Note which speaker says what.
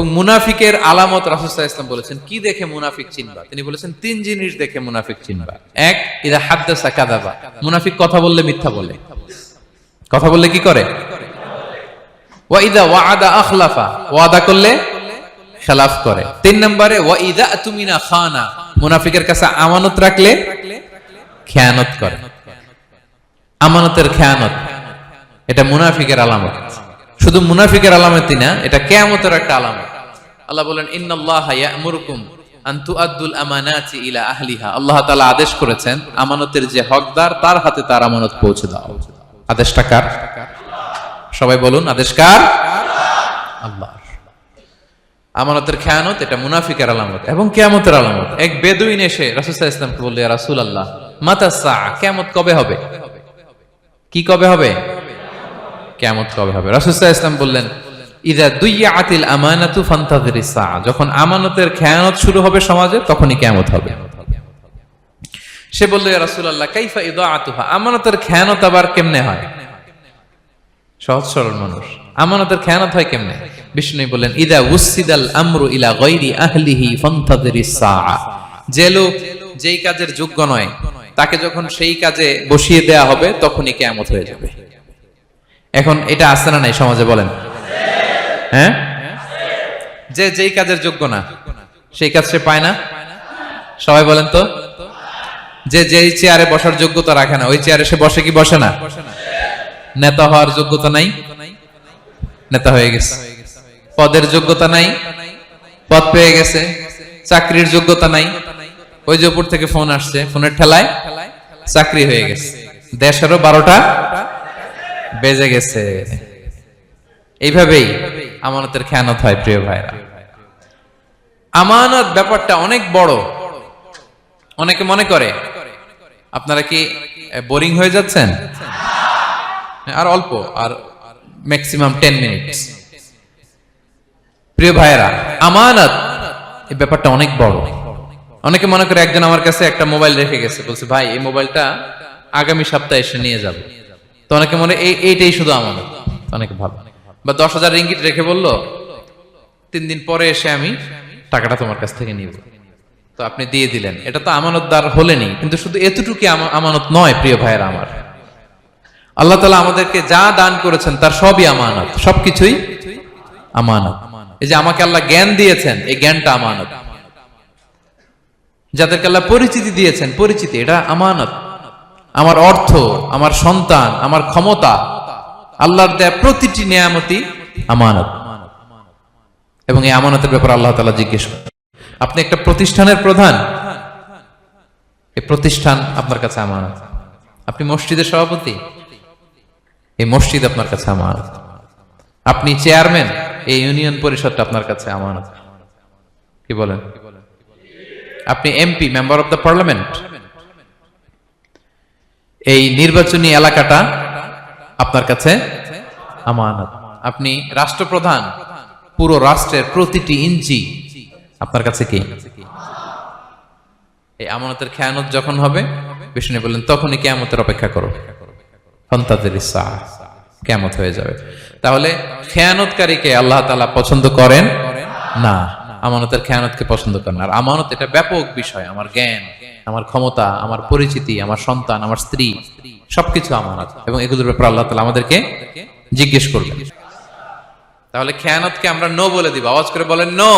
Speaker 1: এবং মুনাফিকের আলামত রাসূল সাল্লাল্লাহু আলাইহি ওয়াসাল্লাম বলেছেন, কি দেখে মুনাফিক চিনবা? তিনি বলেছেন 3 জিনিস দেখে মুনাফিক চিনবা। এক, ইদা হাদ্দাসা কাযাবা, মুনাফিক কথা বললে মিথ্যা বলে। কথা বললে কি করে? ওয়া ইদা ওয়াআদা আখলাফা, ওয়াদা করলে খেলাফ করে। 3 নম্বরে ওয়া ইদা তুমিনা খানা, মুনাফিকের কাছে আমানত রাখলে খেয়ানত করে। আমানতের খেয়ানত, এটা মুনাফিকের আলামত। শুধু মুনাফিকের আলামতই না, এটা কিয়ামতের একটা আলামত। আল্লাহ বলেন, ইন্নাল্লাহা ইয়া'মুরুকুম আন তুআদ্দুল আমানাতি ইলা আহলিহা, আল্লাহ তাআলা আদেশ করেছেন আমানতের যে হকদার তার হাতে তার আমানত পৌঁছে দাও। আদেশটা কার? সবাই বলুন, আদেশ কার? আল্লাহর। আমানতের খেয়ানত এটা মুনাফিকের আলামত এবং কিয়ামতের আলামত। এক বেদুইন এসে রাসূল সাল্লাল্লাহু আলাইহি ওয়াসাল্লামকে বলল, ইয়া রাসূলুল্লাহ মাতা সাআ, কিয়ামত কবে হবে? কি কবে হবে? কিয়ামত কবে হবে? রাসূল সাল্লাল্লাহু আলাইহি ওয়াসাল্লাম বললেন, ইযা দুইয়াতিল আমানাতু ফান্তাযিরিস সাআ, যখন আমানতের খেয়ানত শুরু হবে সমাজে তখনই কিয়ামত হবে। সে বলল, ইয়া রাসূলুল্লাহ কাইফা ইদাআতুহা, আমানতের খেয়ানত আবার কেমনে হয়? সহজ সরল মানুষ, আমানতের খেয়ানত হয় কেমনে? বিষ্ণু বললেন, ইদা উসিদাল আমরু ইলা গায়রি আহলিহি ফান্তাযিরিস সাআ, যে লোক যেই কাজের যোগ্য নয় তাকে যখন সেই কাজে বসিয়ে দেয়া হবে তখনই কিয়ামত হয়ে যাবে। এখন এটা আছে না নাই সমাজে? বলেন। হ্যাঁ, যে যেই কাজের যোগ্য না সেই কাজ সে পায় না। সবাই বলেন তো, যে যেই চেয়ারে বসার যোগ্যতা রাখে না ওই চেয়ারে সে বসে কি বসে না? নেতা হওয়ার যোগ্যতা নাই, নেতা হয়ে গেছে। পদের যোগ্যতা নাই, পদ পেয়ে গেছে। চাকরির যোগ্যতা নাই, ওই যে উপর থেকে ফোন আসছে, ফোনের ঠেলায় চাকরি হয়ে গেছে। দেশেরও 12টা বেজে গেছে। এইভাবেই আমানতের খেয়ানত হয়। প্রিয় ভাইরা, আমানত ব্যাপারটা অনেক বড়। অনেকে মনে করে, আপনারা কি বোরিং হয়ে যাচ্ছেন? আর অল্প, আর ম্যাক্সিমাম 10 মিনিট। প্রিয় ভাইরা, আমানত এই ব্যাপারটা অনেক বড়। অনেকে মনে করে, একজন আমার কাছে একটা মোবাইল রেখে গেছে, বলছে ভাই এই মোবাইলটা আগামী সপ্তাহে এসে নিয়ে যাব। তো অনেকে মনে এইটাই শুধু আমানত, অনেকে ভাবে। বা 10,000 রিঙ্গিট রেখে বলল 3 দিন পরে এসে আমি টাকাটা তোমার কাছ থেকে নিব। তো আপনি দিয়ে দিলেন, এটা তো আমানতদার হলেনি। কিন্তু শুধু এতটুকু আমানত নয় প্রিয় ভাইয়েরা আমার। আল্লাহ তাআলা আমাদেরকে যা দান করেছেন তার সবই আমানত, সবকিছুই আমানত। এই যে আমাকে আল্লাহ জ্ঞান দিয়েছেন, এই জ্ঞানটা আমানত। যাদেরকে আল্লাহ পরিচিতি দিয়েছেন, পরিচিতি এটা আমানত। আমার অর্থ, আমার সন্তান, আমার ক্ষমতা, আল্লাহর দেয়া প্রতিটি নিয়ামতই আমানত। এবং এই আমানতের ব্যাপারে আল্লাহ তাআলা জিজ্ঞেস করেন। আপনি একটা প্রতিষ্ঠানের প্রধান, এই প্রতিষ্ঠান আপনার কাছে আমানত। আপনি মসজিদের সভাপতি, এই মসজিদ আপনার কাছে আমানত। আপনি চেয়ারম্যান, এই ইউনিয়ন পরিষদটা আপনার কাছে আমানত। কি বলেন? আপনি MP, member of the parliament, এই নির্বাচনী এলাকাটা আপনার কাছে আমানত। আপনি রাষ্ট্রপ্রধান, পুরো রাষ্ট্রের প্রতিটি ইঞ্চি আপনার কাছে কি? এই আমানতের খেয়ানত যখন হবে, বিষ্ণু বললেন তখনই কিয়ামতের অপেক্ষা করো। ফান্তাযিরিস সাআ, কিয়ামত হয়ে যাবে। তাহলে খেয়ানতকারীকে আল্লাহ তাআলা পছন্দ করেন না, আমানতের খেয়ানতকে পছন্দ করেন। আর আমানত এটা ব্যাপক বিষয়। আমার জ্ঞান, আমার ক্ষমতা, আমার পরিচিতি, আমার সন্তান, আমার স্ত্রী, সবকিছু আমানত। এবং এগুলোর ব্যাপারে আল্লাহ তাআলা আমাদেরকে জিজ্ঞেস করবেন। তাহলে খেয়ানতকে আমরা নো বলে দিব। আওয়াজ করে বলেন নো।